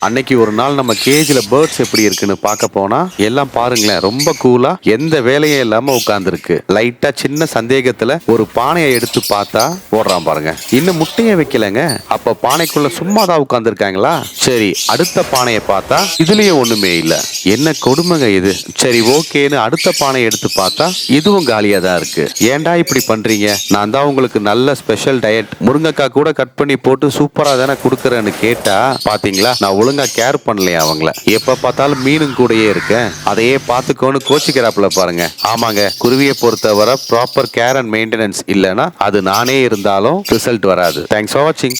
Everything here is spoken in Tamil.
அன்னைக்கு ஒரு நாள் நம்ம கேஜ்ல பேர்ட்ஸ் எப்படி இருக்குன்னு பார்க்க போனா எல்லாம் பாருங்களேன், ரொம்ப கூலா எந்த வேலையும் இல்லாம உட்கார்ந்துருக்கு. லைட்டா சின்ன சந்தேகத்துல ஒரு பானையை எடுத்து பார்த்தா ஓடுறான் பாருங்க. இன்னும் முட்டையை வைக்கலங்க. அப்ப பானைக்குள்ள சும்மா தான் உட்கார்ந்துருக்காங்களா? சரி, அடுத்த பானையை பார்த்தா இதுலயும் ஒண்ணுமே இல்ல. என்ன கொடுமைங்க இது. சரி ஓகேன்னு அடுத்த பானையை எடுத்து பார்த்தா இதுவும் காலியா தான் இருக்கு. ஏன்டா இப்படி பண்றீங்க? நான் தான் உங்களுக்கு நல்ல ஸ்பெஷல் டயட் முருங்கைக்காய் கூட கட் பண்ணி போட்டு சூப்பரா தானே கொடுக்கறேன்னு கேட்டா பாத்தீங்களா, நான் ஒழுங்கா கேர் பண்ணலையா அவங்கள. எப்ப பார்த்தாலும் மீனும் கூடயே இருக்கேன், அதையே பாத்துக்கோன்னு கோச்சிக்கிறாப்புல பாருங்க. ஆமாங்க, குருவியை பொறுத்தவரை ப்ராப்பர் கேர் அண்ட் மெயின்டெனன்ஸ் இல்லைன்னா அது நானே இருந்தாலும் ரிசல்ட் வராது. தேங்க்ஸ் ஃபார் வாட்சிங்.